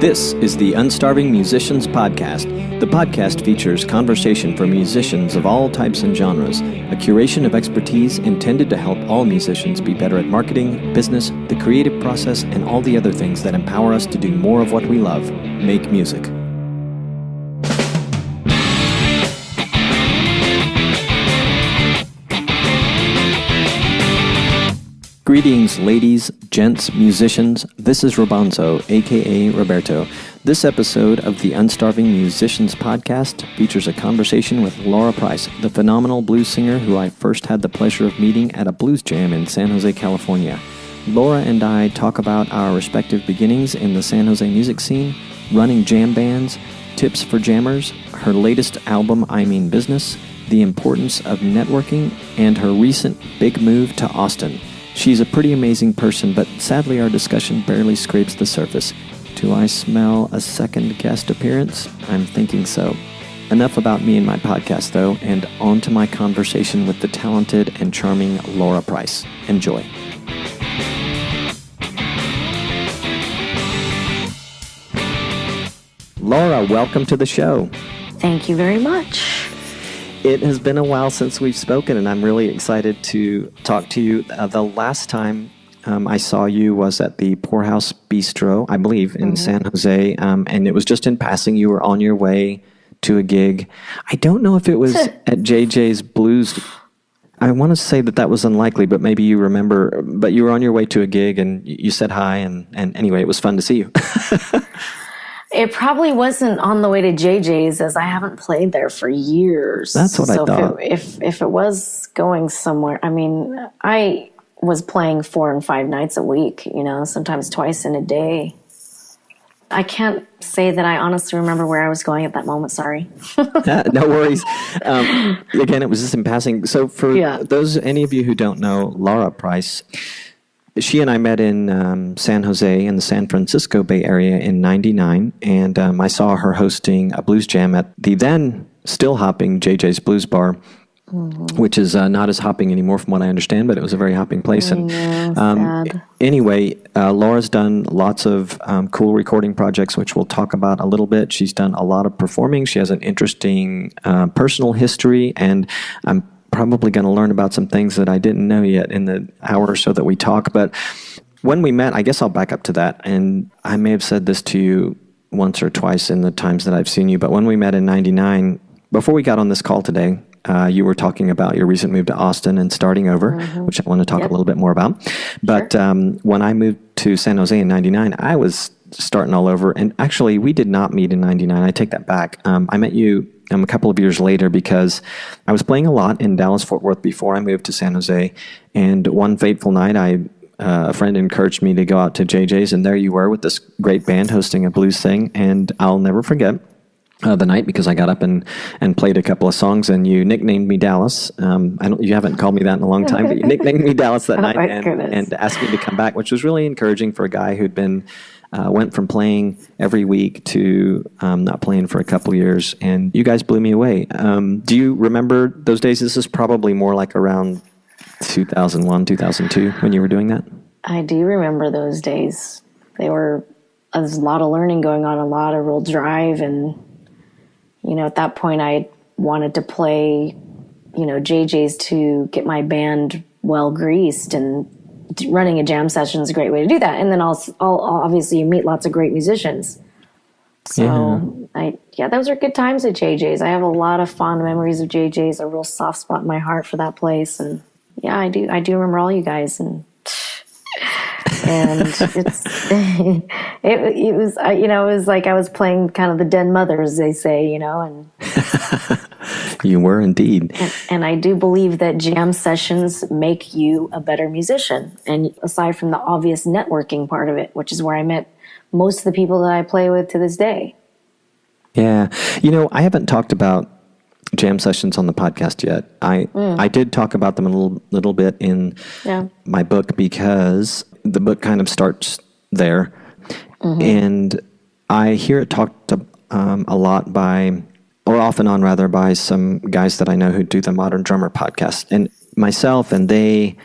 This is the Unstarving Musicians Podcast. The podcast features conversation for musicians of all types and genres, a curation of expertise intended to help all musicians be better at marketing, business, the creative process, and all the other things that empower us to do more of what we love, make music. Greetings, ladies, gents, musicians. This is Robonzo, aka Roberto. This episode of the Unstarving Musicians Podcast features a conversation with Lara Price, the phenomenal blues singer who I first had the pleasure of meeting at a blues jam in San Jose, California. Lara and I talk about our respective beginnings in the San Jose music scene, running jam bands, tips for jammers, her latest album, I Mean Business, the importance of networking, and her recent big move to Austin. She's a pretty amazing person, but sadly our discussion barely scrapes the surface. Do I smell a second guest appearance? I'm thinking so. Enough about me and my podcast, though, and on to my conversation with the talented and charming Lara Price. Enjoy. Lara, welcome to the show. Thank you very much. It has been a while since we've spoken, and I'm really excited to talk to you. The last time I saw you was at the Poorhouse Bistro, I believe, in San Jose, and it was just in passing. You were on your way to a gig. I don't know if it was at JJ's Blues. I want to say that was unlikely, but maybe you remember. But you were on your way to a gig, and you said hi, and anyway, it was fun to see you. It probably wasn't on the way to JJ's, as I haven't played there for years. That's what I thought. If it was going somewhere, I mean, I was playing 4 and 5 nights a week, sometimes twice in a day. I can't say that I honestly remember where I was going at that moment, sorry. No worries. Again, it was just in passing. So for any of you who don't know Lara Price, she and I met in San Jose in the San Francisco Bay Area in '99, and I saw her hosting a blues jam at the then still hopping JJ's Blues Bar, which is not as hopping anymore from what I understand, but it was a very hopping place. Anyway, Laura's done lots of cool recording projects, which we'll talk about a little bit. She's done a lot of performing. She has an interesting personal history, and I'm probably going to learn about some things that I didn't know yet in the hour or so that we talk. But when we met, I guess I'll back up to that. And I may have said this to you once or twice in the times that I've seen you. But when we met in '99, before we got on this call today, you were talking about your recent move to Austin and starting over, which I want to talk a little bit more about. But when I moved to San Jose in '99, I was starting all over. And actually, we did not meet in '99. I take that back. I met you a couple of years later because I was playing a lot in Dallas-Fort Worth before I moved to San Jose. And one fateful night, a friend encouraged me to go out to JJ's, and there you were with this great band hosting a blues thing. And I'll never forget the night because I got up and played a couple of songs, and you nicknamed me Dallas. You haven't called me that in a long time, but you nicknamed me Dallas that night and asked me to come back, which was really encouraging for a guy who'd been went from playing every week to not playing for a couple years, and you guys blew me away. Do you remember those days? This is probably more like around 2001, 2002 when you were doing that. I do remember those days. There was a lot of learning going on, a lot of real drive, and at that point I wanted to play, JJ's to get my band well greased, and running a jam session is a great way to do that. And then obviously you meet lots of great musicians. So those are good times at JJ's. I have a lot of fond memories of JJ's, a real soft spot in my heart for that place. And I do remember all you guys, and it was like I was playing kind of the den mother, as they say, and you were indeed. And I do believe that jam sessions make you a better musician. And aside from the obvious networking part of it, which is where I met most of the people that I play with to this day. Yeah. I haven't talked about jam sessions on the podcast yet. I did talk about them a little bit in my book because the book kind of starts there. And I hear it talked a lot by off and on rather, by some guys that I know who do the Modern Drummer podcast. And myself and they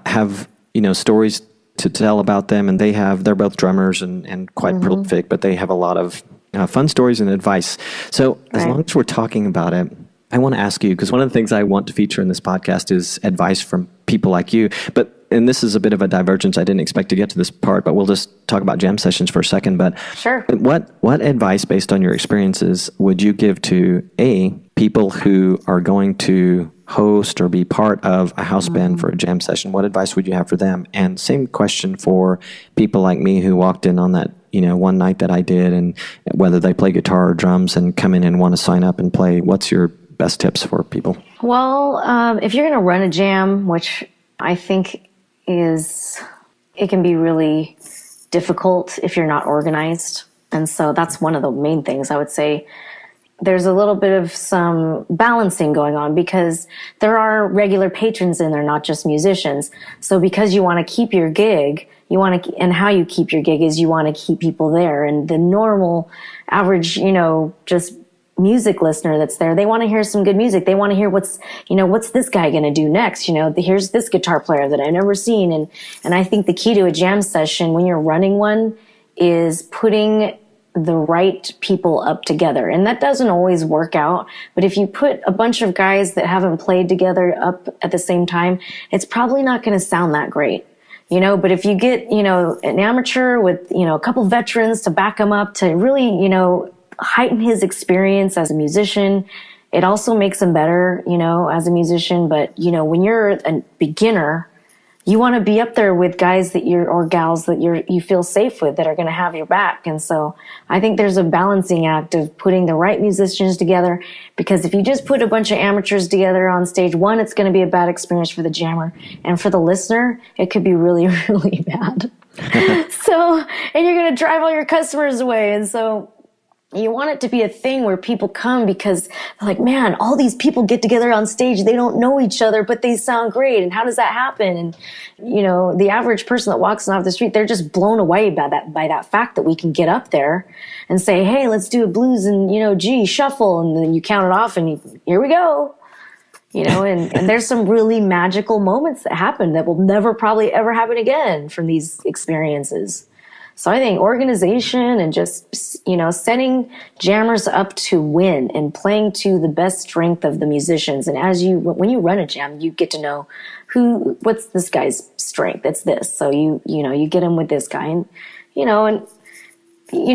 have, stories to tell about them, and they're both drummers and quite prolific, but they have a lot of fun stories and advice. So as long as we're talking about it, I want to ask you, because one of the things I want to feature in this podcast is advice from people like you. And this is a bit of a divergence. I didn't expect to get to this part, but we'll just talk about jam sessions for a second. But sure. What advice, based on your experiences, would you give to people who are going to host or be part of a house band for a jam session? What advice would you have for them? And same question for people like me who walked in on that, one night that I did, and whether they play guitar or drums and come in and want to sign up and play. What's your best tips for people? Well, if you're going to run a jam, which I think it can be really difficult if you're not organized. And so that's one of the main things I would say. There's a little bit of some balancing going on because there are regular patrons in there, not just musicians. So because you want to keep your gig, and how you keep your gig is you want to keep people there. And the normal average, just music listener that's there, they want to hear some good music. They want to hear what's this guy going to do next? Here's this guitar player that I've never seen. And I think the key to a jam session when you're running one is putting the right people up together. And that doesn't always work out. But if you put a bunch of guys that haven't played together up at the same time, it's probably not going to sound that great. But if you get, an amateur with, a couple veterans to back them up to really, heighten his experience as a musician, it also makes him better, as a musician. But, when you're a beginner, you want to be up there with guys or gals that you feel safe with, that are going to have your back. And so I think there's a balancing act of putting the right musicians together, because if you just put a bunch of amateurs together on stage, one, it's going to be a bad experience for the jammer, and for the listener, it could be really, really bad. And you're going to drive all your customers away. And so you want it to be a thing where people come because they're like, man, all these people get together on stage. They don't know each other, but they sound great. And how does that happen? And, the average person that walks off the street, they're just blown away by that fact that we can get up there and say, hey, let's do a blues and, G shuffle. And then you count it off and here we go. And there's some really magical moments that happen that will never probably ever happen again from these experiences. So I think organization and just, setting jammers up to win and playing to the best strength of the musicians. And when you run a jam, you get to know what's this guy's strength? It's this. So you get him with this guy. And,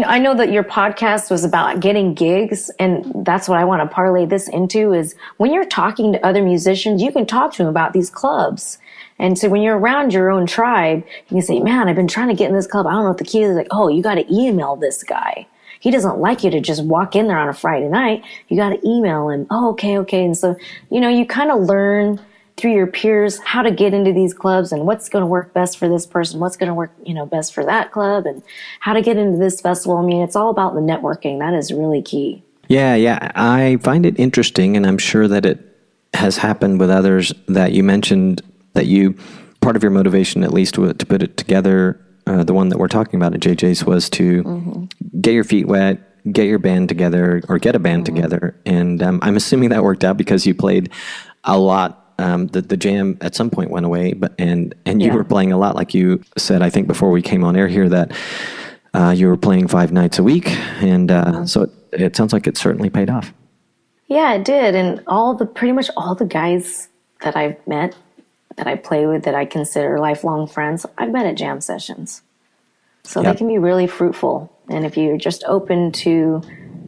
I know that your podcast was about getting gigs, and that's what I want to parlay this into is when you're talking to other musicians, you can talk to them about these clubs. And so when you're around your own tribe, you can say, man, I've been trying to get in this club. I don't know what the key is. Like, oh, you got to email this guy. He doesn't like you to just walk in there on a Friday night. You got to email him. Oh, okay. And so, you kind of learn through your peers how to get into these clubs and what's going to work best for this person, what's going to work, best for that club, and how to get into this festival. I mean, it's all about the networking. That is really key. Yeah. I find it interesting, and I'm sure that it has happened with others, that you mentioned that part of your motivation, at least, to put it together, the one that we're talking about at JJ's, was to get your feet wet, get your band together, or get a band together. And I'm assuming that worked out because you played a lot. The jam at some point went away, and you were playing a lot, like you said, I think before we came on air here, that you were playing 5 nights a week. And so it sounds like it certainly paid off. Yeah, it did. And pretty much all the guys that I've met, that I play with, that I consider lifelong friends, I've met at jam sessions. So they can be really fruitful. And if you're just open to,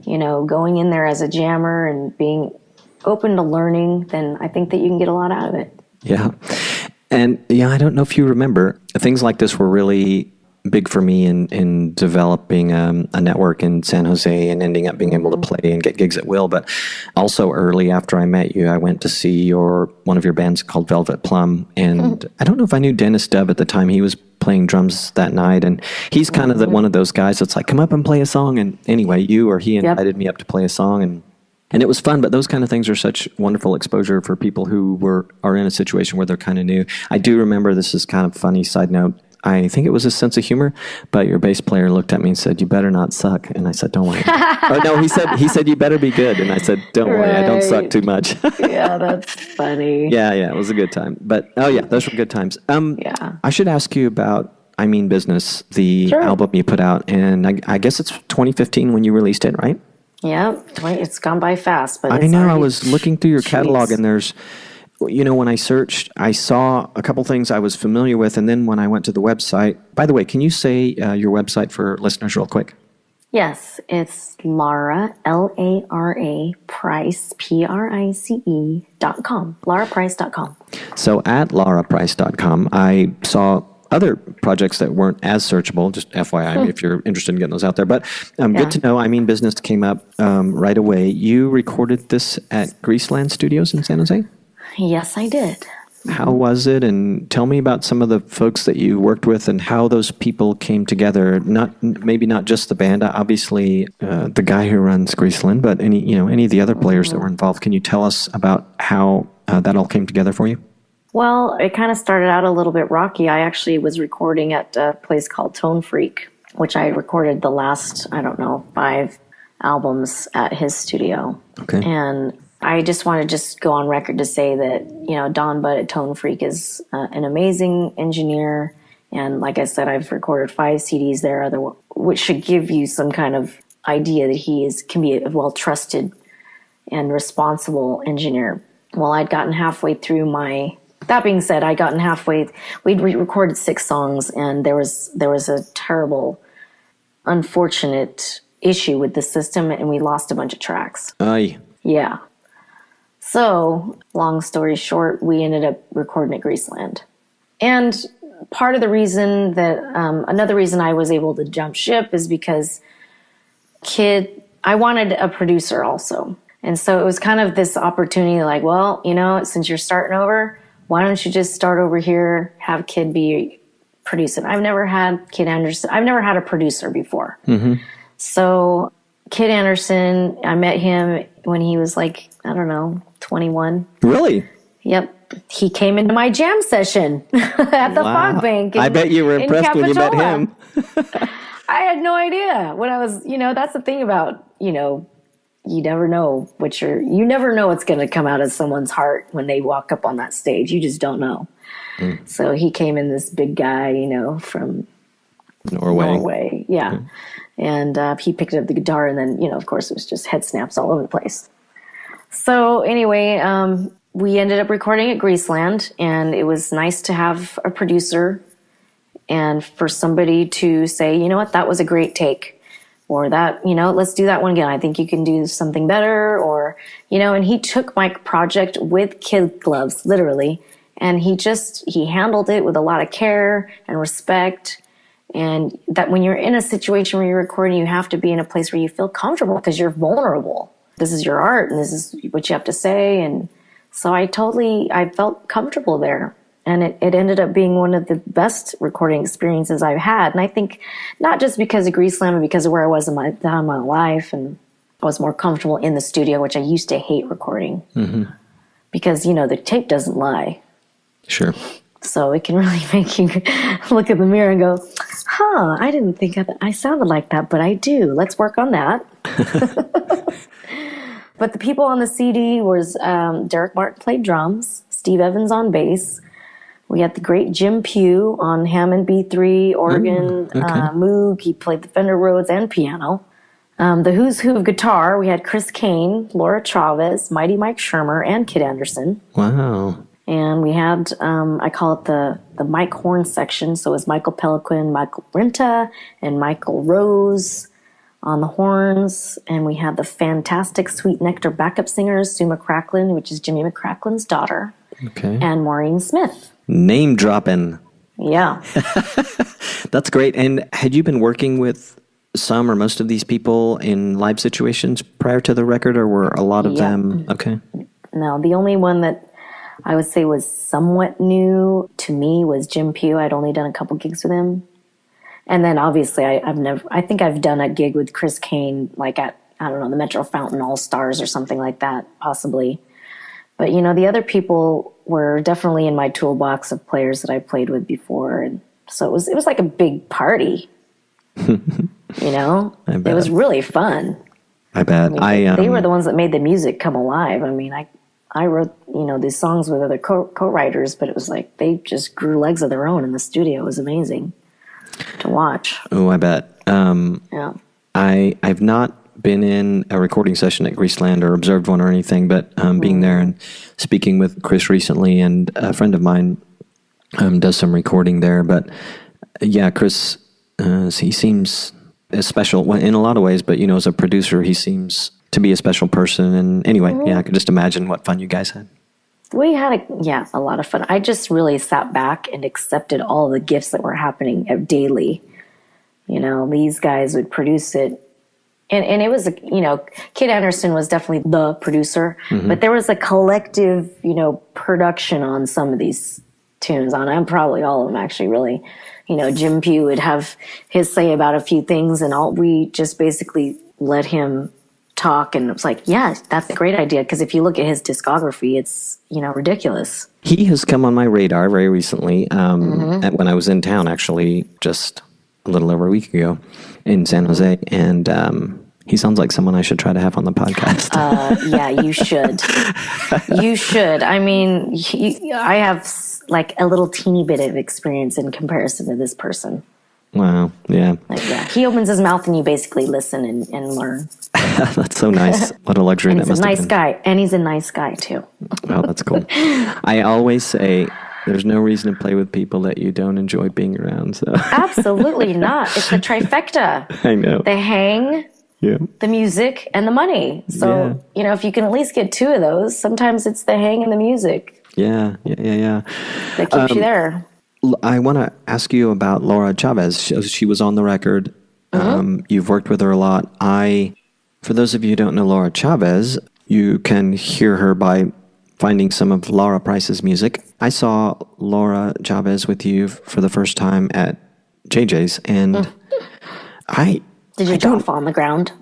going in there as a jammer and being open to learning, then I think that you can get a lot out of it. Yeah. And I don't know if you remember, things like this were really big for me in developing a network in San Jose and ending up being able to play and get gigs at will. But also early after I met you, I went to see one of your bands called Velvet Plum. And I don't know if I knew Dennis Dubb at the time. He was playing drums that night. And he's kind of one of those guys that's like, come up and play a song. And anyway, he invited me up to play a song. And it was fun, but those kind of things are such wonderful exposure for people who are in a situation where they're kind of new. I do remember, this is kind of funny side note, I think it was a sense of humor, but your bass player looked at me and said, "You better not suck." And I said, "Don't worry." Oh no, he said, "You better be good." And I said, "Don't worry, I don't suck too much." Yeah, that's funny. Yeah, it was a good time. But those were good times. I should ask you about I Mean Business, the album you put out, and I guess it's 2015 when you released it, right? Yeah, it's gone by fast, but I know. I was looking through your catalog, and there's, when I searched, I saw a couple things I was familiar with, and then when I went to the website, by the way, can you say your website for listeners real quick? Yes, it's Lara, Lara Price, PRICE.com, laraprice.com. So at laraprice.com, I saw other projects that weren't as searchable, just FYI, if you're interested in getting those out there. But good to know. I Mean Business came up right away. You recorded this at Graceland Studios in San Jose? Yes, I did. How was it? And tell me about some of the folks that you worked with and how those people came together. Maybe not just the band, obviously the guy who runs Graceland, but any of the other players that were involved. Can you tell us about how that all came together for you? Well, it kind of started out a little bit rocky. I actually was recording at a place called Tone Freak, which I recorded the last, 5 albums at his studio. Okay. And I just want to go on record to say that, Don Budd at Tone Freak is an amazing engineer. And like I said, I've recorded 5 CDs there, which should give you some kind of idea that can be a well-trusted and responsible engineer. Well, I'd gotten halfway through that being said, we'd recorded 6 songs, and there was a terrible, unfortunate issue with the system, and we lost a bunch of tracks. Aye. Yeah. So, long story short, we ended up recording at Graceland. And part of the reason another reason I was able to jump ship is because I wanted a producer also. And so it was kind of this opportunity like, well, since you're starting over, why don't you just start over here, have Kid be producing? I've never had Kid Anderson. I've never had a producer before. Mm-hmm. So Kid Anderson, I met him when he was 21. Really? Yep. He came into my jam session at the Fog Bank. I bet you were impressed when you met him. I had no idea what I was, that's the thing about, you never know you never know what's going to come out of someone's heart when they walk up on that stage. You just don't know. Mm. So he came in, this big guy, from Norway. Yeah. And he picked up the guitar, and then, of course, it was just head snaps all over the place. So anyway, we ended up recording at Graceland, and it was nice to have a producer and for somebody to say, you know what, that was a great take. Or that, let's do that one again. I think you can do something better. Or, and he took my project with kid gloves, literally. And he handled it with a lot of care and respect. And that when you're in a situation where you're recording, you have to be in a place where you feel comfortable because you're vulnerable. This is your art and this is what you have to say. And so I felt comfortable there. And it ended up being one of the best recording experiences I've had. And I think not just because of Graceland, but because of where I was in my time of my life. And I was more comfortable in the studio, which I used to hate recording. Mm-hmm. Because, the tape doesn't lie. Sure. So it can really make you look in the mirror and go, I didn't think I sounded like that, but I do. Let's work on that. But the people on the CD was Derek Martin played drums, Steve Evans on bass. We had the great Jim Pugh on Hammond B3, organ, Moog. He played the Fender Rhodes and piano. The who's who of guitar, we had Chris Kane, Laura Chavez, Mighty Mike Shermer, and Kid Anderson. Wow. And we had, I call it the Mike Horn section. So it was Michael Peliquin, Michael Brinta, and Michael Rose on the horns. And we had the fantastic Sweet Nectar backup singers, Sue McCracklin, which is Jimmy McCracklin's daughter, and Maureen Smith. Name dropping. Yeah. That's great. And had you been working with some or most of these people in live situations prior to the record, or were a lot of them? Okay. No, the only one that I would say was somewhat new to me was Jim Pugh. I'd only done a couple gigs with him. And then obviously I think I've done a gig with Chris Kane, like at, the Metro Fountain All Stars or something like that, possibly. But, the other people were definitely in my toolbox of players that I played with before. And so it was like a big party, It was really fun. I bet. They were the ones that made the music come alive. I wrote, these songs with other co-writers, but it was like they just grew legs of their own in the studio. It was amazing. to watch. Oh, I bet. Yeah. I've not been in a recording session at Graceland or observed one or anything, but being there and speaking with Chris recently, and a friend of mine does some recording there. But yeah, Chris, he seems special in a lot of ways, but as a producer, he seems to be a special person. And anyway, I could just imagine what fun you guys had. We had a lot of fun. I just really sat back and accepted all the gifts that were happening daily. These guys would produce it. And it was, Kid Anderson was definitely the producer, but there was a collective, production on some of these tunes, on probably all of them actually, really. Jim Pugh would have his say about a few things, and we just basically let him talk, and it was like, yeah, that's a great idea, because if you look at his discography, it's, ridiculous. He has come on my radar very recently, when I was in town, actually, just a little over a week ago in San Jose, and he sounds like someone I should try to have on the podcast. Yeah, you should. You should. I mean, I have like a little teeny bit of experience in comparison to this person. Wow, yeah. He opens his mouth and you basically listen and learn. That's so nice. What a luxury that must have been. He's a nice guy, and he's a nice guy too. Oh, that's cool. I always say there's no reason to play with people that you don't enjoy being around. So. Absolutely not. It's the trifecta. I know. The hang, the music, and the money. So, if you can at least get two of those, sometimes it's the hang and the music. Yeah. That keeps you there. I want to ask you about Lara Chavez. She was on the record. You've worked with her a lot. For those of you who don't know Lara Chavez, you can hear her by finding some of Lara Price's music. I saw Lara Chavez with you for the first time at JJ's, and Did your jaw fall on the ground?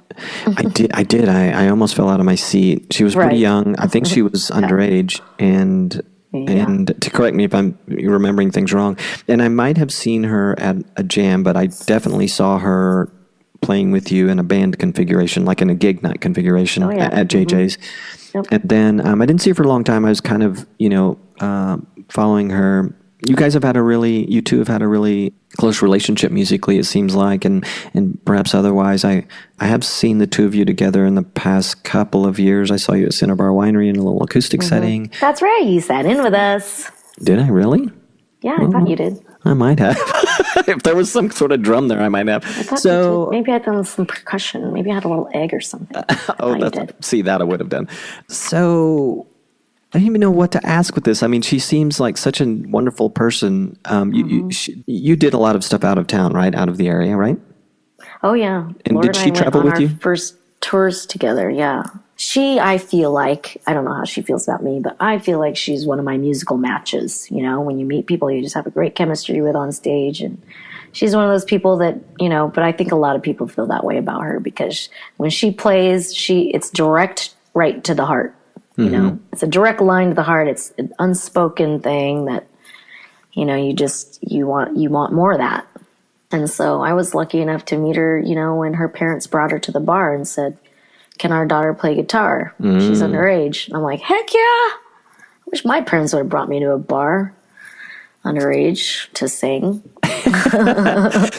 I did. I almost fell out of my seat. She was pretty young. I think she was underage, and to correct me if I'm remembering things wrong, and I might have seen her at a jam, but I definitely saw her playing with you in a band configuration, like in a gig night configuration at JJ's. Yep. And then I didn't see her for a long time. I was kind of, following her. You guys you two have had a really close relationship musically, it seems like, and perhaps otherwise. I have seen the two of you together in the past couple of years. I saw you at Cinnabar Winery in a little acoustic setting. That's right. You sat in with us. Did I really? Yeah, I thought you did. I might have. If there was some sort of drum there, I might have. Maybe I had done some percussion. Maybe I had a little egg or something. That I would have done. So I don't even know what to ask with this. I mean, she seems like such a wonderful person. You did a lot of stuff out of town, right? Out of the area, right? Oh, yeah. And did she travel with you? First tours together, yeah. I feel like, I don't know how she feels about me, but I feel like she's one of my musical matches. When you meet people you just have a great chemistry with on stage, and she's one of those people that, but I think a lot of people feel that way about her, because when she plays, it's direct right to the heart. It's a direct line to the heart. It's an unspoken thing that, you want more of that. And so I was lucky enough to meet her, when her parents brought her to the bar and said, "Can our daughter play guitar? She's underage." And I'm like, heck yeah. I wish my parents would have brought me to a bar underage to sing.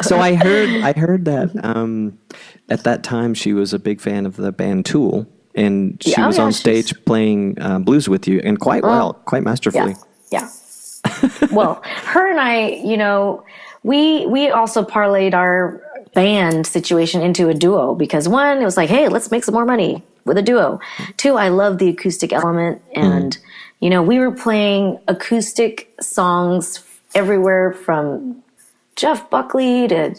So I heard that at that time she was a big fan of the band Tool. And she was on stage playing blues with you, and quite well, quite masterfully. Yeah. Well, her and I, we also parlayed our band situation into a duo, because one, it was like, hey, let's make some more money with a duo. Two, I love the acoustic element, and we were playing acoustic songs everywhere from Jeff Buckley to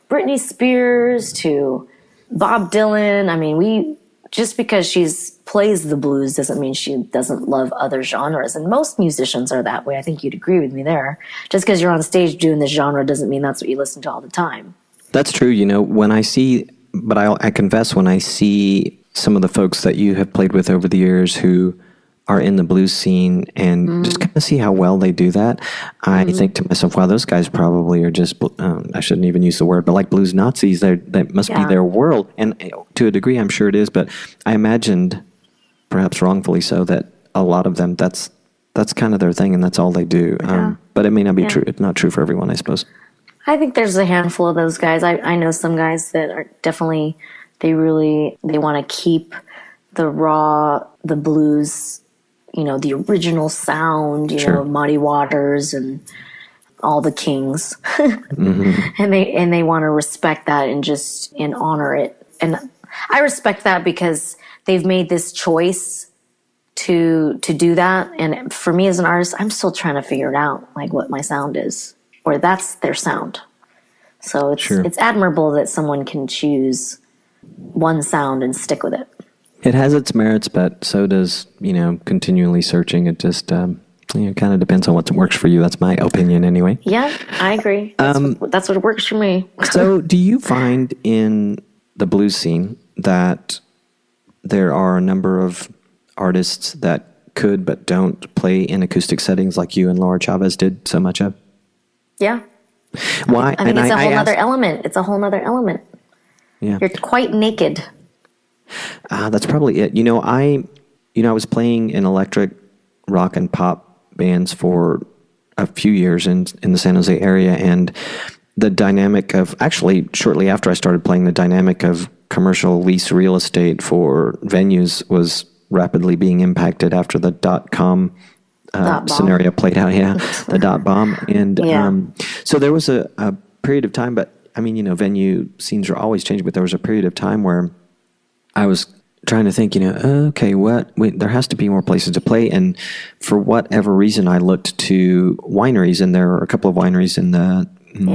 Britney Spears to Bob Dylan. I mean, just because she plays the blues doesn't mean she doesn't love other genres. And most musicians are that way. I think you'd agree with me there. Just because you're on stage doing this genre doesn't mean that's what you listen to all the time. That's true. When I see, but I confess, when I see some of the folks that you have played with over the years who are in the blues scene and just kind of see how well they do that, I think to myself, wow, those guys probably are just, I shouldn't even use the word, but like blues Nazis. That must be their world. And to a degree, I'm sure it is, but I imagined, perhaps wrongfully so, that a lot of them, that's kind of their thing and that's all they do. But it may not be true. It's not true for everyone, I suppose. I think there's a handful of those guys. I know some guys that are definitely, they want to keep the blues, the original sound, Sure. Muddy Waters and all the Kings. And they want to respect that and honor it. And I respect that because they've made this choice to do that. And for me as an artist, I'm still trying to figure it out, like what my sound is, or that's their sound. So it's admirable that someone can choose one sound and stick with it. It has its merits, but so does, continually searching. It just, kind of depends on what works for you. That's my opinion anyway. Yeah, I agree. That's what works for me. So do you find in the blues scene that there are a number of artists that could but don't play in acoustic settings like you and Lara Chavez did so much of? Yeah. Why? I think it's a whole other element. It's a whole other element. Yeah. You're quite naked. That's probably it. I was playing in electric rock and pop bands for a few years in the San Jose area, and the dynamic of, actually shortly after I started playing, the dynamic of commercial lease real estate for venues was rapidly being impacted after the .com scenario played out. Yeah, the dot bomb. And so there was a period of time, but venue scenes are always changing, but there was a period of time where I was trying to think, okay, there has to be more places to play. And for whatever reason, I looked to wineries, and there are a couple of wineries in the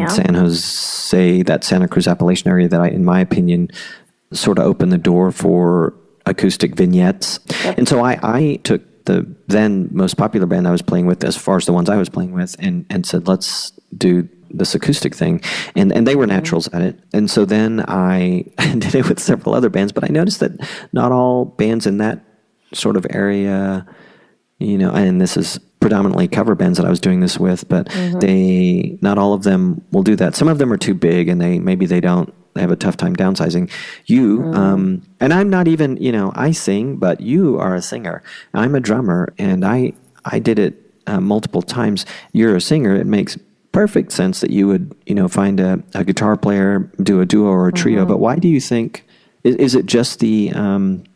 San Jose, that Santa Cruz Appalachian area that in my opinion, sort of opened the door for acoustic vignettes. Yep. And so I took the then most popular band I was playing with, as far as the ones I was playing with, and said, let's do this acoustic thing. And they were naturals at it. And so then I did it with several other bands, but I noticed that not all bands in that sort of area, and this is predominantly cover bands that I was doing this with, but not all of them will do that. Some of them are too big, and they have a tough time downsizing. And I'm not even, I sing, but you are a singer. I'm a drummer, and I did it multiple times. You're a singer. It makes perfect sense that you would, find a guitar player, do a duo or a trio. But why do you think, is it just the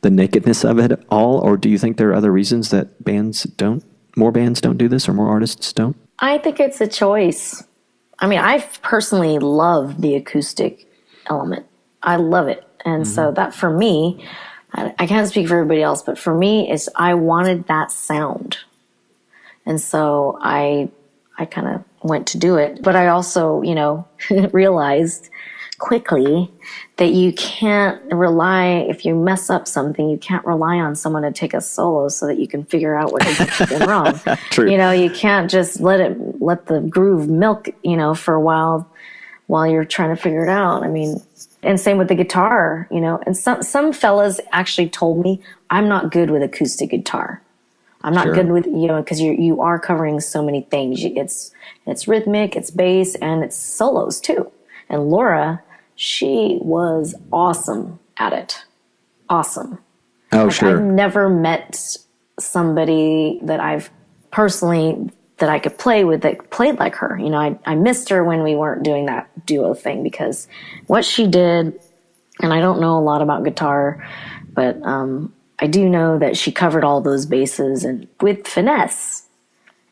nakedness of it all, or do you think there are other reasons that more bands don't do this, or more artists don't? I think it's a choice. I personally love the acoustic element. I love it. And so that, for me, I can't speak for everybody else, but for me, is I wanted that sound. And so I kind of went to do it. But I also, realized quickly that you can't rely, if you mess up something, you can't rely on someone to take a solo so that you can figure out what has been wrong. True. You can't just let the groove milk, for a while you're trying to figure it out. And same with the guitar, and some fellas actually told me I'm not good with acoustic guitar. I'm not good with, because you are covering so many things. It's rhythmic, it's bass, and it's solos too. And Lara, she was awesome at it. Awesome. Oh, sure. I've never met somebody that I've personally, that I could play with, that played like her. I missed her when we weren't doing that duo thing, because what she did, and I don't know a lot about guitar, but I do know that she covered all those bases and with finesse,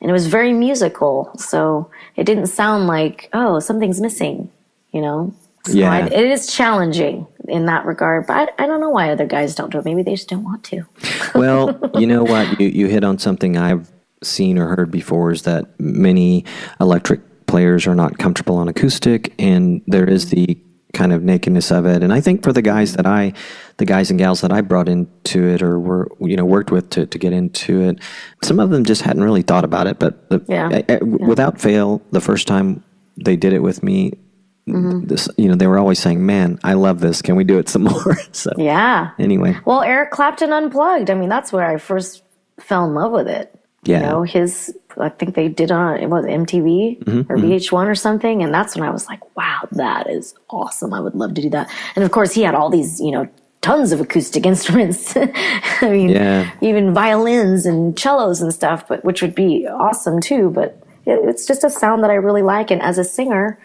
and it was very musical. So it didn't sound like, oh, something's missing, So it is challenging in that regard, but I don't know why other guys don't do it. Maybe they just don't want to. Well, you know what? You hit on something I've seen or heard before, is that many electric players are not comfortable on acoustic, and there is the kind of nakedness of it. And I think for the guys and gals that I brought into it, or worked with to get into it, some of them just hadn't really thought about it. But without fail, the first time they did it with me, they were always saying, "Man, I love this. Can we do it some more?" So anyway, well, Eric Clapton Unplugged. That's where I first fell in love with it. Yeah. I think they did on, it was MTV or VH1 or something. And that's when I was like, wow, that is awesome. I would love to do that. And of course he had all these, tons of acoustic instruments. Even violins and cellos and stuff, which would be awesome too. But it's just a sound that I really like. And as a singer,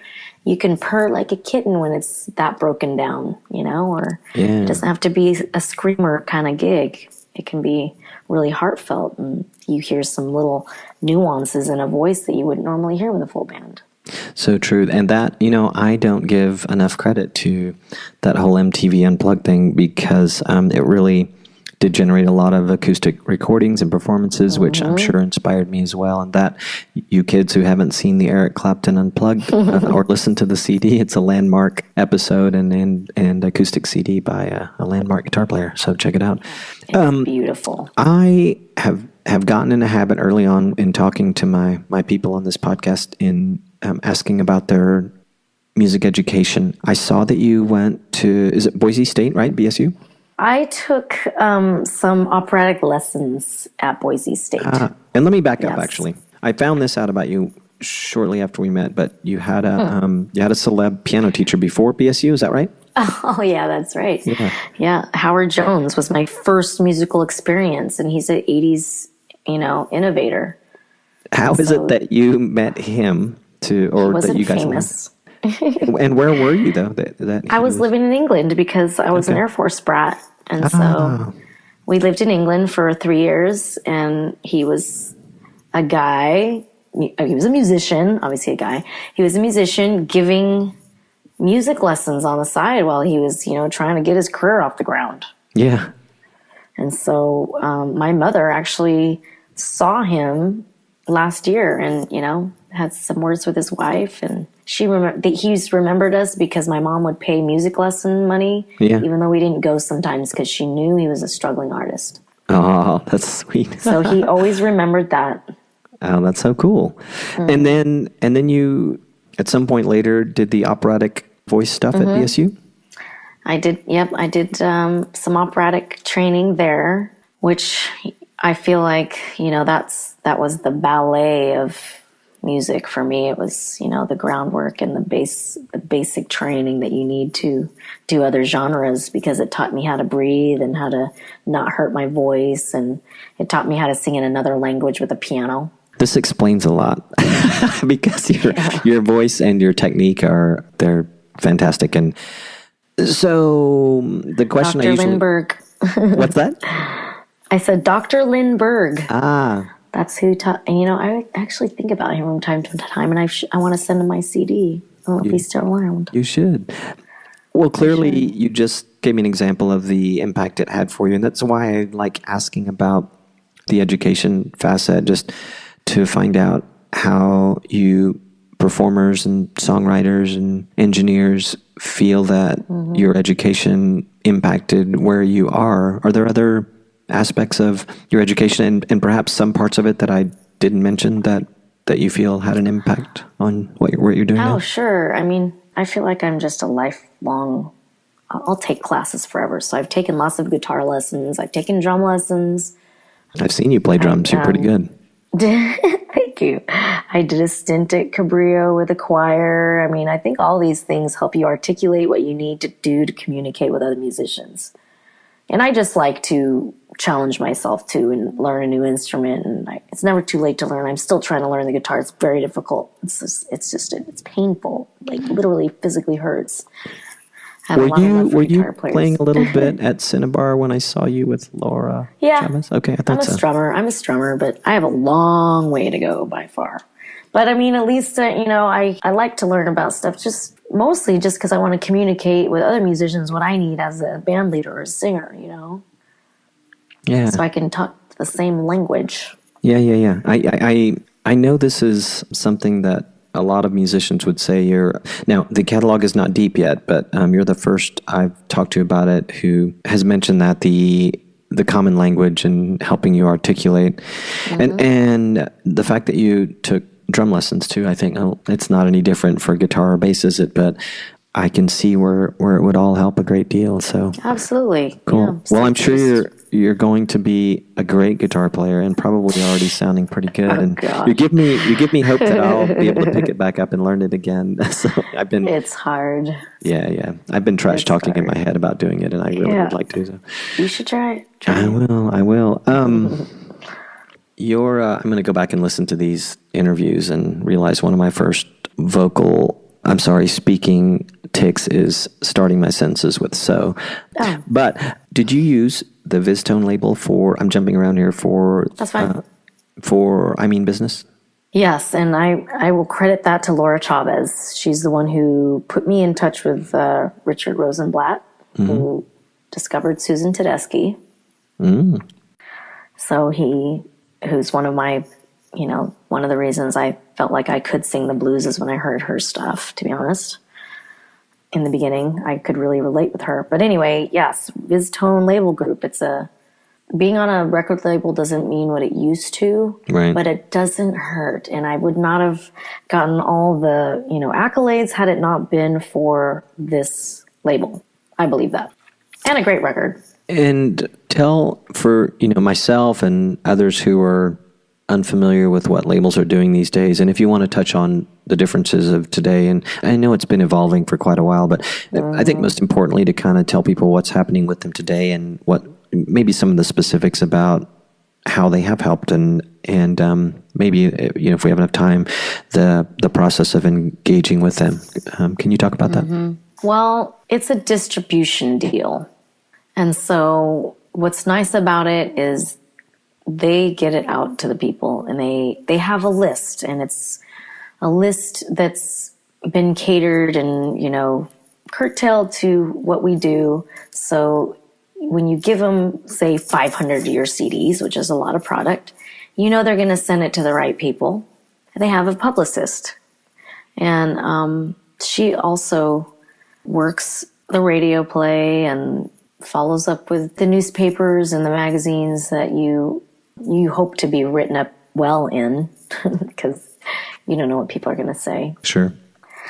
you can purr like a kitten when it's that broken down, or it doesn't have to be a screamer kind of gig. It can be really heartfelt, and you hear some little nuances in a voice that you wouldn't normally hear with a full band. So true. And that, I don't give enough credit to that whole MTV Unplugged thing, because it really did generate a lot of acoustic recordings and performances, which I'm sure inspired me as well. And that, you kids who haven't seen the Eric Clapton Unplugged or listened to the CD, it's a landmark episode and acoustic CD by a landmark guitar player. So check it out. It's beautiful. I have gotten in a habit early on in talking to my people on this podcast in asking about their music education. I saw that you went to, is it Boise State, right? BSU? I took some operatic lessons at Boise State. And let me back up, actually. I found this out about you shortly after we met, but you had a celeb piano teacher before BSU, is that right? Oh, yeah, that's right. Yeah. Howard Jones was my first musical experience, and he's an 80s, innovator. How is it that you met him that you guys famous. And where were you, though? I was living in England because I was an Air Force brat. And so we lived in England for 3 years, and he was a guy. He was a musician, obviously a guy. He was a musician giving music lessons on the side while he was, trying to get his career off the ground. Yeah. And so my mother actually saw him last year and, had some words with his wife, and he's remembered us because my mom would pay music lesson money, even though we didn't go sometimes, because she knew he was a struggling artist. Oh, that's sweet. So he always remembered that. Oh, that's so cool. And then you, at some point later, did the operatic voice stuff at BSU? I did. Yep, I did some operatic training there, which I feel like that was the ballet of music for me. It was, the groundwork and the basic training that you need to do other genres, because it taught me how to breathe and how to not hurt my voice. And it taught me how to sing in another language with a piano. This explains a lot because your voice and your technique they're fantastic. And so the question Dr. I usually... Lindbergh. What's that? I said Dr. Lindbergh. Ah. That's who taught, and I actually think about him from time to time, and I want to send him my CD. I don't know if he's still around. You should. Well, clearly you just gave me an example of the impact it had for you, and that's why I like asking about the education facet, just to find out how you performers and songwriters and engineers feel that your education impacted where you are. Are there other aspects of your education and perhaps some parts of it that I didn't mention that you feel had an impact on what you're doing now? Oh, sure. I mean, I feel like I'm just a lifelong, I'll take classes forever. So I've taken lots of guitar lessons. I've taken drum lessons. I've seen you play drums. You're pretty good. Thank you. I did a stint at Cabrillo with a choir. I mean, I think all these things help you articulate what you need to do to communicate with other musicians. And I just like to challenge myself too and learn a new instrument. And it's never too late to learn. I'm still trying to learn the guitar. It's very difficult. It's painful. Like literally physically hurts. Were you playing a little bit at Cinnabar when I saw you with Lara? Yeah. Chavez? Okay, I thought so. I'm a strummer, but I have a long way to go by far. But I mean, at least, I like to learn about stuff mostly just because I want to communicate with other musicians what I need as a band leader or a singer, Yeah. So I can talk the same language. Yeah. I know this is something that a lot of musicians would say. Now, the catalog is not deep yet, but you're the first I've talked to about it who has mentioned that the common language and helping you articulate. And the fact that you took drum lessons too, I think it's not any different for guitar or bass, is it? But I can see where it would all help a great deal. So absolutely, cool. Yeah, well, I'm sure you're going to be a great guitar player and probably already sounding pretty good. And gosh. you give me hope that I'll be able to pick it back up and learn it again. So It's hard. Yeah. I've been trash talking in my head about doing it, and I really would like to. So You should try it. I will. I'm going to go back and listen to these interviews and realize one of my first speaking ticks is starting my sentences with so. Oh. But did you use the VizTone label I'm jumping around here That's fine. For I Mean Business? Yes, and I will credit that to Laura Chavez. She's the one who put me in touch with Richard Rosenblatt, who discovered Susan Tedeschi. So who's one of my, one of the reasons I felt like I could sing the blues is when I heard her stuff, to be honest. In the beginning, I could really relate with her. But anyway, yes, VizTone Label Group. Being on a record label doesn't mean what it used to, right. But it doesn't hurt. And I would not have gotten all the, accolades had it not been for this label. I believe that. And a great record. And tell for, myself and others who are unfamiliar with what labels are doing these days, and if you want to touch on the differences of today, and I know it's been evolving for quite a while, but I think most importantly to kind of tell people what's happening with them today and what maybe some of the specifics about how they have helped and maybe if we have enough time, the process of engaging with them. Can you talk about that? Well, it's a distribution deal. And so what's nice about it is they get it out to the people, and they have a list, and it's a list that's been catered and, curtailed to what we do. So when you give them, say, 500 of your CDs, which is a lot of product, they're going to send it to the right people. They have a publicist. And she also works the radio play and follows up with the newspapers and the magazines that you hope to be written up well in, because you don't know what people are going to say. Sure.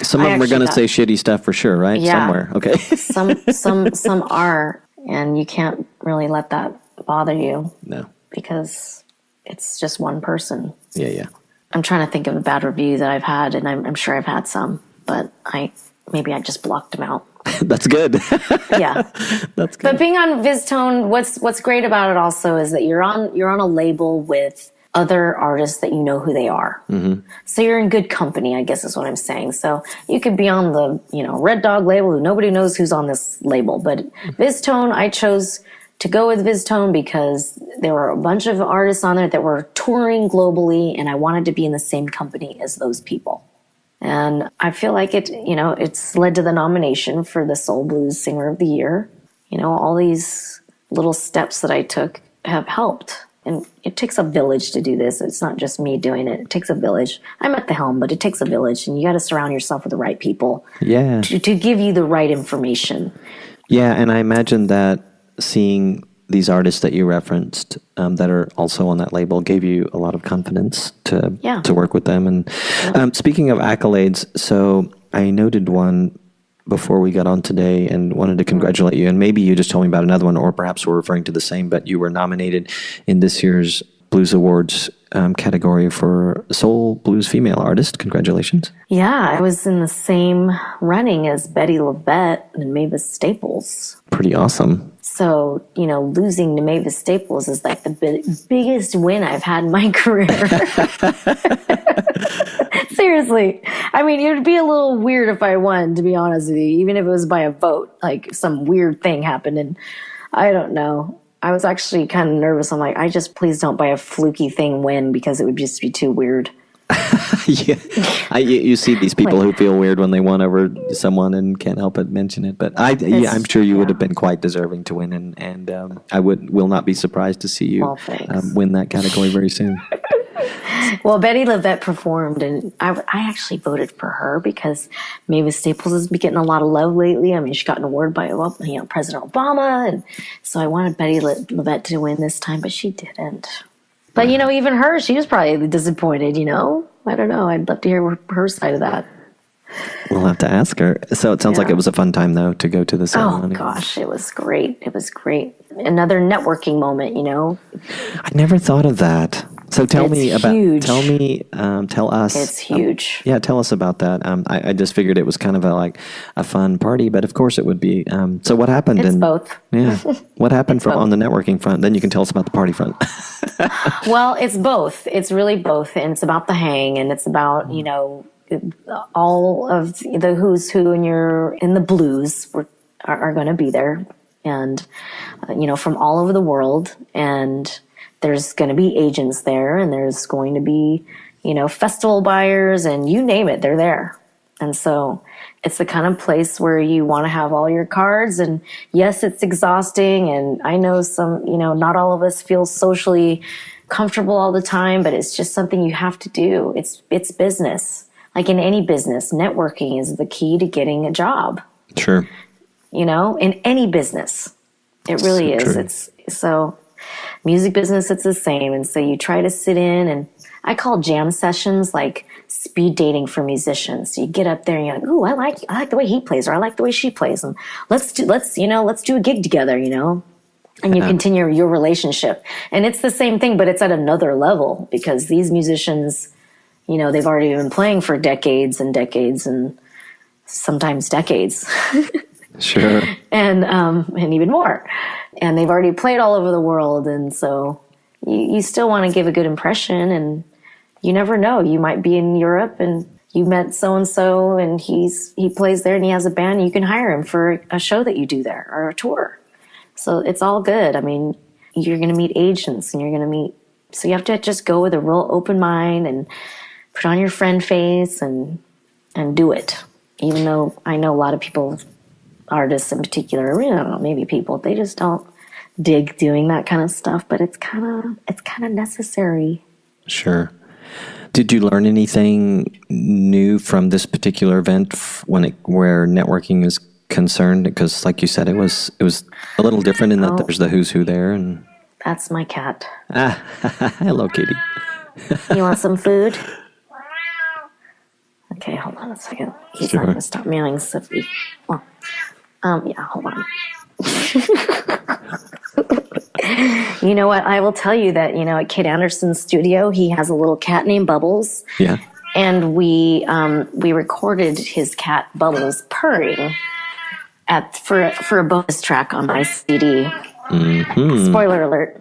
Some of them are going to say shitty stuff for sure, right? Yeah. Somewhere. Okay. some are, and you can't really let that bother you. No. Because it's just one person. Yeah. I'm trying to think of a bad review that I've had, and I'm sure I've had some, but maybe I just blocked them out. That's good. Yeah. That's good. But being on VizTone, what's great about it also is that you're on a label with other artists that you know who they are. Mm-hmm. So you're in good company, I guess is what I'm saying. So you could be on the, Red Dog label who nobody knows who's on this label. But VizTone, I chose to go with VizTone because there were a bunch of artists on there that were touring globally, and I wanted to be in the same company as those people. And I feel like it's led to the nomination for the Soul Blues Singer of the Year. All these little steps that I took have helped. And it takes a village to do this. It's not just me doing it. It takes a village. I'm at the helm, but it takes a village, and you got to surround yourself with the right people. Yeah. To give you the right information. Yeah, and I imagine that seeing these artists that you referenced that are also on that label gave you a lot of confidence to work with them. And speaking of accolades, so I noted one before we got on today and wanted to congratulate you. And maybe you just told me about another one, or perhaps we're referring to the same, but you were nominated in this year's Blues Awards category for Soul Blues Female Artist. Congratulations. Yeah, I was in the same running as Betty LaVette and Mavis Staples. Pretty awesome. So, losing to Mavis Staples is like the biggest win I've had in my career. Seriously. I mean, it would be a little weird if I won, to be honest with you, even if it was by a vote, like some weird thing happened. And I don't know. I was actually kind of nervous. I'm like, please don't by a fluky thing win, because it would just be too weird. Yeah, you see these people who feel weird when they won over someone and can't help but mention it. But I'm sure you would have been quite deserving to win, and I will not be surprised to see you win that category very soon. Well, Betty LaVette performed, and I actually voted for her because Mavis Staples has been getting a lot of love lately. I mean, she got an award by President Obama, and so I wanted Betty LaVette to win this time, but she didn't. But, even her, she was probably disappointed, I don't know. I'd love to hear her side of that. We'll have to ask her. So it sounds like it was a fun time, though, to go to the ceremony. Oh, gosh, it was great. It was great. Another networking moment, I never thought of that. So tell me about, huge. tell us. It's huge. Yeah, tell us about that. I just figured it was kind of a fun party, but of course it would be. So what happened? It's both. Yeah. What happened on the networking front? Then you can tell us about the party front. Well, it's both. It's really both. And it's about the hang, and it's about, all of the who's who in the blues are going to be there. And, from all over the world. And there's going to be agents there, and there's going to be, festival buyers, and you name it, they're there. And so it's the kind of place where you want to have all your cards. And yes, it's exhausting. And I know not all of us feel socially comfortable all the time, but it's just something you have to do. It's business. Like in any business, networking is the key to getting a job. Sure. In any business. It really is. It's so music business, it's the same. And so you try to sit in, and I call jam sessions like speed dating for musicians. So you get up there and you're like, ooh, I like the way he plays, or I like the way she plays. And let's do a gig together, and you continue your relationship. And it's the same thing, but it's at another level, because these musicians, they've already been playing for decades and decades, and sometimes decades. Sure. And even more. And they've already played all over the world. And so you still want to give a good impression, and you never know. You might be in Europe and you met so-and-so, and he plays there and he has a band, and you can hire him for a show that you do there, or a tour. So it's all good. I mean, you're going to meet agents, and so you have to just go with a real open mind and put on your friend face and do it. Even though I know a lot of people, artists in particular, maybe people, they just don't dig doing that kind of stuff, but it's kind of necessary. Sure. Did you learn anything new from this particular event where networking is concerned? Because like you said, it was a little different in that there's the who's who there. And that's my cat. Hello, kitty. You want some food? Okay, hold on a second. He's not going to stop meowing. Yeah, hold on. You know what? I will tell you that, at Kid Anderson's studio, he has a little cat named Bubbles. Yeah. And we recorded his cat Bubbles purring for a bonus track on my CD. Mm-hmm. Spoiler alert.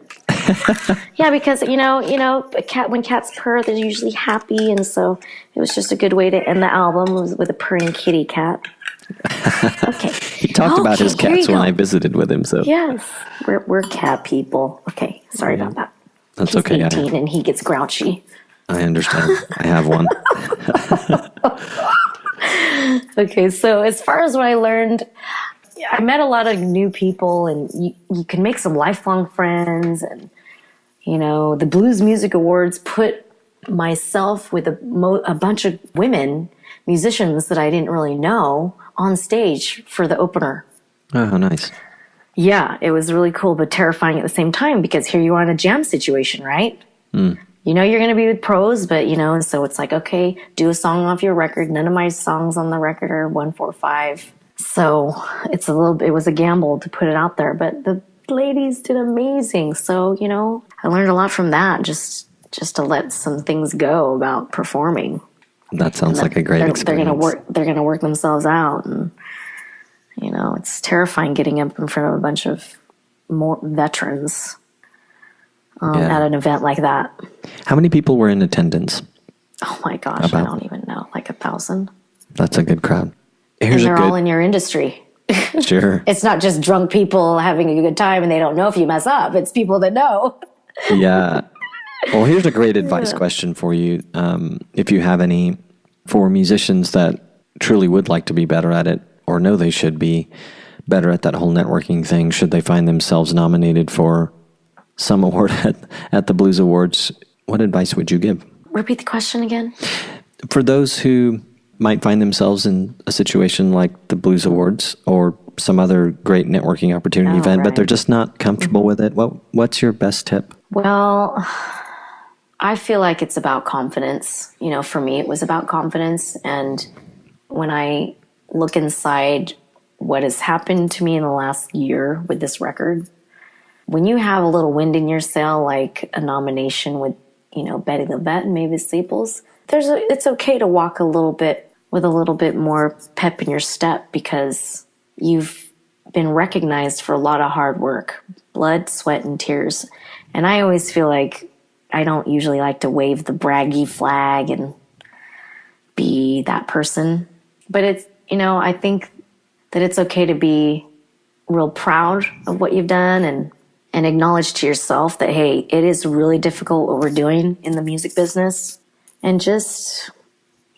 Yeah, because when cats purr, they're usually happy, and so it was just a good way to end the album with a purring kitty cat. Okay. He talked about his cats when I visited with him. So yes, we're cat people. Okay, sorry about that. That's He's okay. 18 and he gets grouchy. I understand. I have one. Okay, so as far as what I learned, I met a lot of new people, and you can make some lifelong friends. And the Blues Music Awards put myself with a bunch of women musicians that I didn't really know on stage for the opener. Oh, how nice. Yeah, it was really cool, but terrifying at the same time, because here you are in a jam situation, right? Mm. You're going to be with pros, but so it's like, okay, do a song off your record. None of my songs on the record are 145. So it was a gamble to put it out there, but the ladies did amazing. So, I learned a lot from that, just to let some things go about performing. That sounds like a great experience. They're going to work themselves out. And, it's terrifying getting up in front of a bunch of more veterans at an event like that. How many people were in attendance? Oh my gosh, I don't even know. Like 1,000. That's a good crowd. They're all in your industry. Sure. It's not just drunk people having a good time and they don't know if you mess up. It's people that know. Yeah. Well, here's a great advice question for you. If you have any for musicians that truly would like to be better at it, or know they should be better at that whole networking thing, should they find themselves nominated for some award at the Blues Awards, what advice would you give? Repeat the question again. For those who might find themselves in a situation like the Blues Awards or some other great networking opportunity event, but they're just not comfortable with it, what's your best tip? Well, I feel like it's about confidence. For me, it was about confidence. And when I look inside what has happened to me in the last year with this record, when you have a little wind in your sail, like a nomination with Betty the Vet and Mavis Staples. It's okay to walk a little bit with a little bit more pep in your step because you've been recognized for a lot of hard work, blood, sweat, and tears. And I always feel like I don't usually like to wave the braggy flag and be that person. But it's, I think that it's okay to be real proud of what you've done and acknowledge to yourself that, hey, it is really difficult what we're doing in the music business. And just,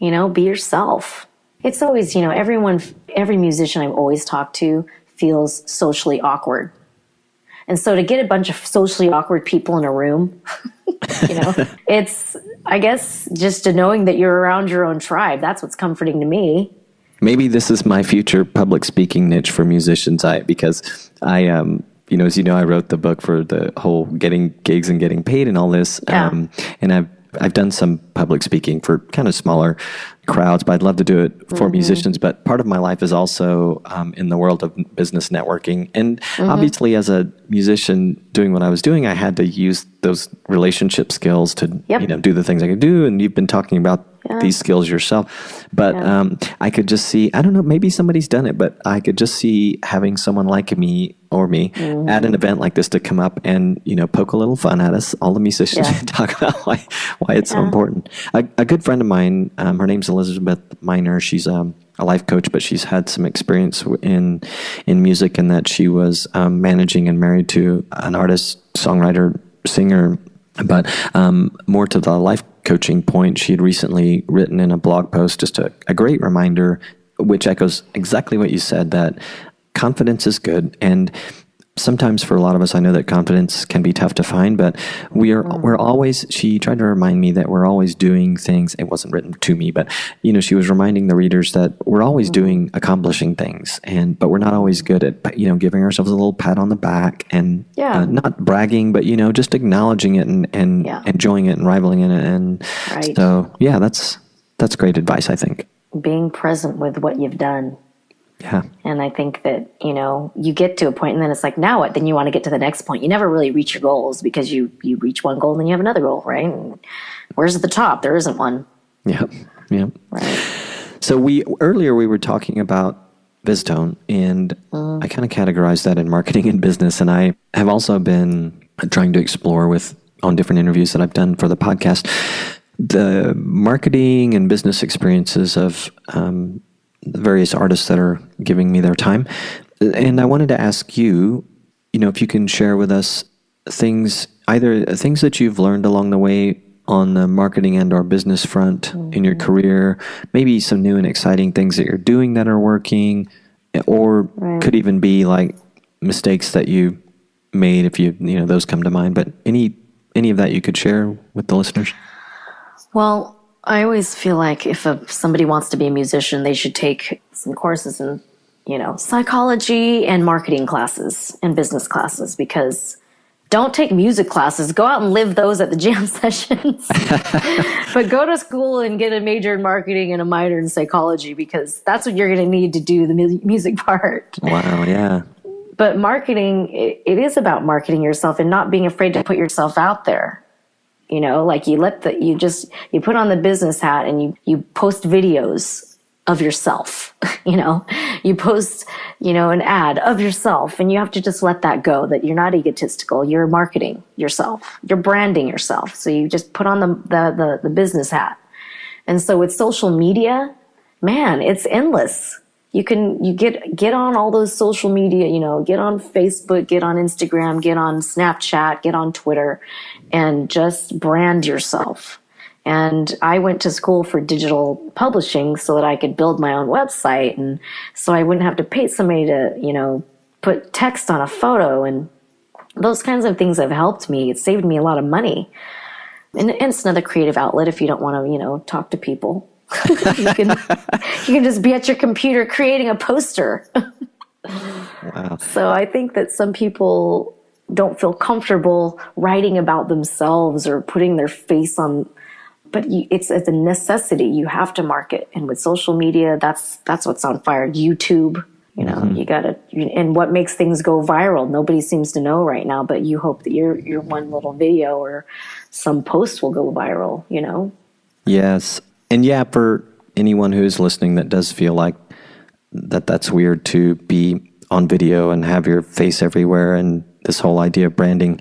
be yourself. It's always, every musician I've always talked to feels socially awkward. And so to get a bunch of socially awkward people in a room, it's, I guess, just knowing that you're around your own tribe. That's what's comforting to me. Maybe this is my future public speaking niche for musicians. Because I as you know, I wrote the book for the whole getting gigs and getting paid and all this. Yeah. And I've done some public speaking for kind of smaller crowds, but I'd love to do it for musicians. But part of my life is also in the world of business networking. And obviously as a musician doing what I was doing, I had to use those relationship skills to, do the things I could do. And you've been talking about these skills yourself. But I could just see, I don't know, maybe somebody's done it, but I could just see having someone like me at an event like this to come up and, poke a little fun at us, all the musicians, and talk about why it's so important. A good friend of mine, her name's Elizabeth Miner. She's a life coach, but she's had some experience in music in that she was managing and married to an artist, songwriter, singer. But more to the life coaching point, she had recently written in a blog post just a great reminder, which echoes exactly what you said, that confidence is good. And sometimes for a lot of us, I know that confidence can be tough to find, but we're always, she tried to remind me that we're always doing things. It wasn't written to me, but she was reminding the readers that we're always accomplishing things, but we're not always good at, giving ourselves a little pat on the back and not bragging, but, just acknowledging it and enjoying it and rivaling in it. And so, that's great advice, I think. Being present with what you've done. Yeah. And I think that, you get to a point and then it's like, now what? Then you want to get to the next point. You never really reach your goals because you reach one goal and then you have another goal, right? And where's the top? There isn't one. Yep. Right. So earlier we were talking about VizTone, and I kind of categorized that in marketing and business. And I have also been trying to explore on different interviews that I've done for the podcast, the marketing and business experiences of the various artists that are giving me their time. And I wanted to ask you, if you can share with us either things that you've learned along the way on the marketing and or business front in your career, maybe some new and exciting things that you're doing that are working, or could even be like mistakes that you made, if those come to mind. But any of that you could share with the listeners? Well, I always feel like if somebody wants to be a musician, they should take some courses in, psychology and marketing classes and business classes, because don't take music classes. Go out and live those at the jam sessions. But go to school and get a major in marketing and a minor in psychology, because that's what you're going to need to do the music part. Wow, yeah. But marketing, it is about marketing yourself and not being afraid to put yourself out there. Like you put on the business hat and you post videos of yourself, you post, an ad of yourself, and you have to just let that go, that you're not egotistical. You're marketing yourself. You're branding yourself. So you just put on the business hat. And so with social media, man, it's endless. You get on all those social media, get on Facebook, get on Instagram, get on Snapchat, get on Twitter, and just brand yourself. And I went to school for digital publishing so that I could build my own website, and so I wouldn't have to pay somebody to, put text on a photo, and those kinds of things have helped me. It saved me a lot of money. And it's another creative outlet if you don't want to, talk to people. you can just be at your computer creating a poster. Wow. So I think that some people don't feel comfortable writing about themselves or putting their face on, but it's a necessity. You have to market, and with social media, that's what's on fire. YouTube, You know, you gotta, and what makes things go viral? Nobody seems to know right now, but you hope that your one little video or some post will go viral, you know? Yes. And yeah, for anyone who's listening that does feel like that's weird to be on video and have your face everywhere and this whole idea of branding,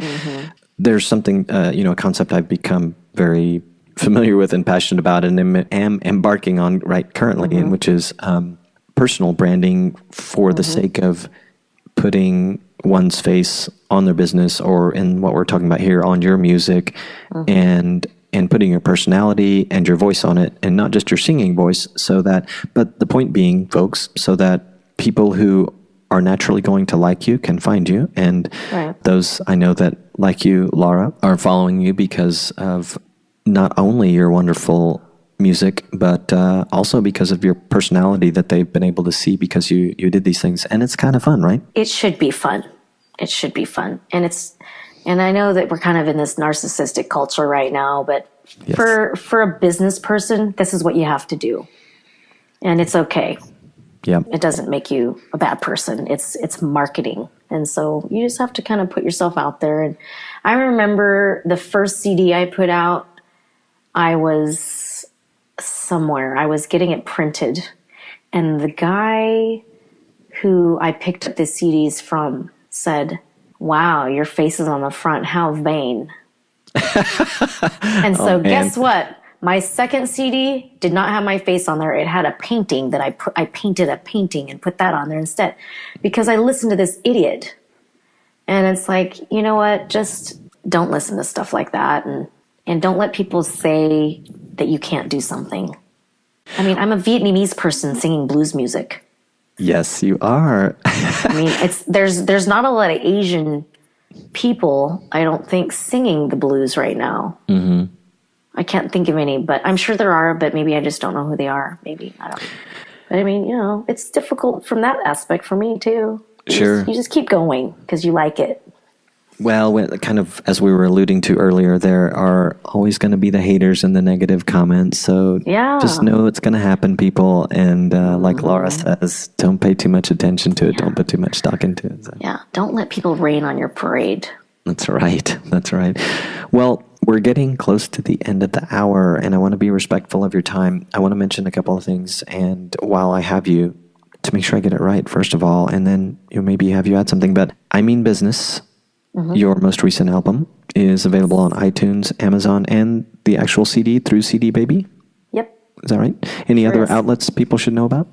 there's something, a concept I've become very familiar with and passionate about and am embarking on right currently, and which is personal branding for the sake of putting one's face on their business, or in what we're talking about here, on your music, and putting your personality and your voice on it, and not just your singing voice, but the point being, folks, so that people who are naturally going to like you can find you, and those I know that like you, Lara, are following you because of not only your wonderful music, but also because of your personality that they've been able to see because you did these things. And it's kind of fun, right? It should be fun. It should be fun. And I know that we're kind of in this narcissistic culture right now, but for a business person, this is what you have to do. And it's okay. Yeah. It doesn't make you a bad person. It's marketing. And so you just have to kind of put yourself out there. And I remember the first CD I put out, I was somewhere. I was getting it printed. And the guy who I picked up the CDs from said, "Wow, your face is on the front. How vain." And so guess what? My second CD did not have my face on there. It had a painting that I painted a painting and put that on there instead, because I listened to this idiot. And it's like, you know what? Just don't listen to stuff like that. And don't let people say that you can't do something. I mean, I'm a Vietnamese person singing blues music. Yes, you are. I mean, there's not a lot of Asian people, I don't think, singing the blues right now. I can't think of any, but I'm sure there are, but maybe I just don't know who they are. Maybe, I don't know. But I mean, it's difficult from that aspect for me too. You just keep going because you like it. Well, kind of as we were alluding to earlier, there are always going to be the haters and the negative comments. So just know it's going to happen, people. And like Lara says, don't pay too much attention to it. Don't put too much stock into it. So. Yeah, don't let people rain on your parade. That's right. That's right. Well, we're getting close to the end of the hour, and I want to be respectful of your time. I want to mention a couple of things, and while I have you, to make sure I get it right, first of all, and then maybe have you add something, but I Mean Business, your most recent album, is available on iTunes, Amazon, and the actual CD through CD Baby? Yep. Is that right? Any other outlets people should know about?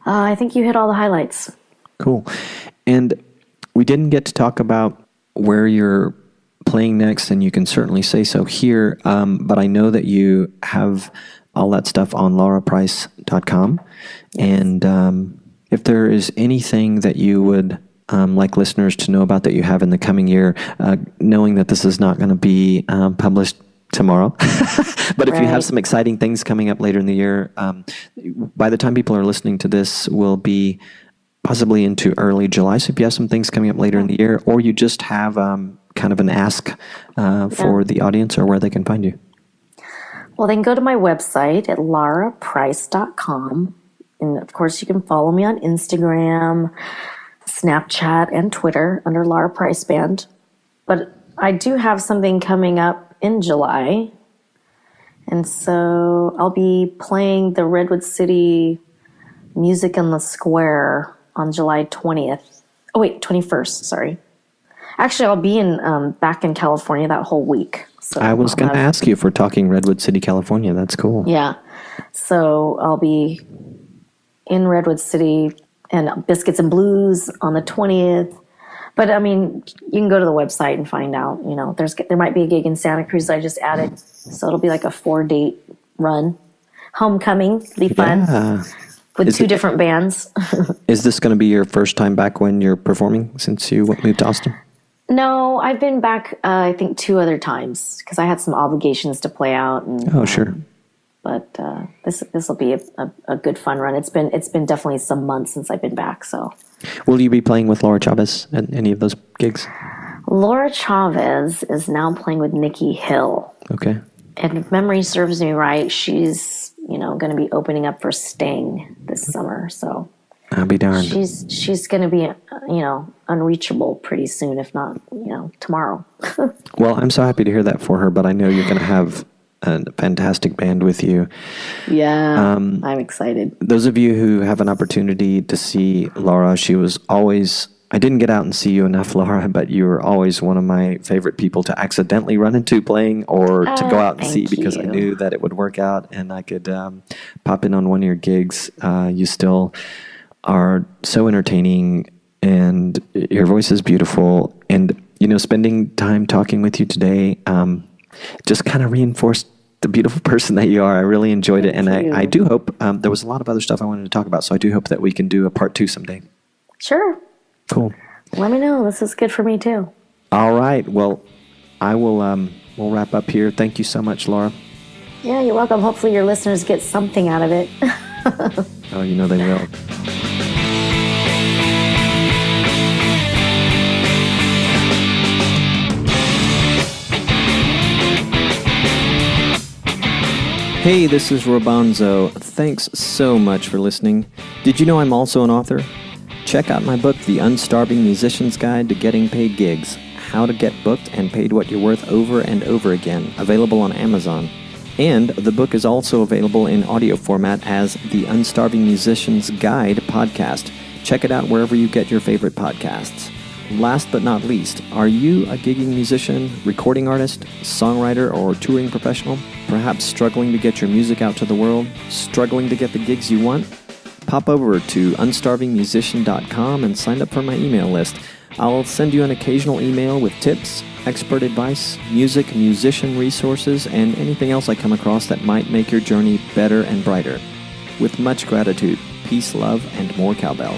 I think you hit all the highlights. Cool. And we didn't get to talk about where you're playing next, and you can certainly say so here, but I know that you have all that stuff on laraprice.com. And if there is anything that you would like listeners to know about that you have in the coming year, knowing that this is not going to be published tomorrow, but if you have some exciting things coming up later in the year, by the time people are listening to this, will be possibly into early July. So if you have some things coming up later in the year, or you just have kind of an ask for the audience, or where they can find you. Well, they can go to my website at laraprice.com. And of course, you can follow me on Instagram, Snapchat, and Twitter under Lara Price Band. But I do have something coming up in July. And so I'll be playing the Redwood City Music in the Square on July 20th. Oh, wait, 21st, sorry. Actually, I'll be back in California that whole week. So I was going to ask you if we're talking Redwood City, California. That's cool. Yeah. So I'll be in Redwood City and Biscuits and Blues on the 20th. But I mean, you can go to the website and find out, there might be a gig in Santa Cruz I just added. So it'll be like a 4-date run. Homecoming, it'll be fun. Yeah. With two different bands. Is this going to be your first time back when you're performing since you moved to Austin? No, I've been back, I think 2 other times because I had some obligations to play out. And, sure. But this will be a good fun run. It's been definitely some months since I've been back. So, will you be playing with Lara Chavez at any of those gigs? Lara Chavez is now playing with Nikki Hill. Okay. And if memory serves me right, she's going to be opening up for Sting this summer. So I'll be darned. She's going to be, unreachable pretty soon, if not, tomorrow. Well, I'm so happy to hear that for her, but I know you're going to have a fantastic band with you. Yeah, I'm excited. Those of you who have an opportunity to see Lara, she was always... I didn't get out and see you enough, Lara, but you were always one of my favorite people to accidentally run into playing or to go out and see because I knew that it would work out and I could pop in on one of your gigs. You still are so entertaining and your voice is beautiful. And, spending time talking with you today just kind of reinforced the beautiful person that you are. I really enjoyed it. And I do hope, there was a lot of other stuff I wanted to talk about, so I do hope that we can do a part 2 someday. Sure. Cool. Let me know. This is good for me too. All right. Well, I will. We'll wrap up here. Thank you so much, Lara. Yeah, you're welcome. Hopefully, your listeners get something out of it. Oh, they will. Hey, this is Robonzo. Thanks so much for listening. Did you know I'm also an author? Check out my book, The Unstarving Musician's Guide to Getting Paid Gigs, How to Get Booked and Paid What You're Worth Over and Over Again, available on Amazon. And the book is also available in audio format as The Unstarving Musician's Guide podcast. Check it out wherever you get your favorite podcasts. Last but not least, are you a gigging musician, recording artist, songwriter, or touring professional? Perhaps struggling to get your music out to the world? Struggling to get the gigs you want? Pop over to unstarvingmusician.com and sign up for my email list. I'll send you an occasional email with tips, expert advice, music, musician resources, and anything else I come across that might make your journey better and brighter. With much gratitude, peace, love, and more cowbell.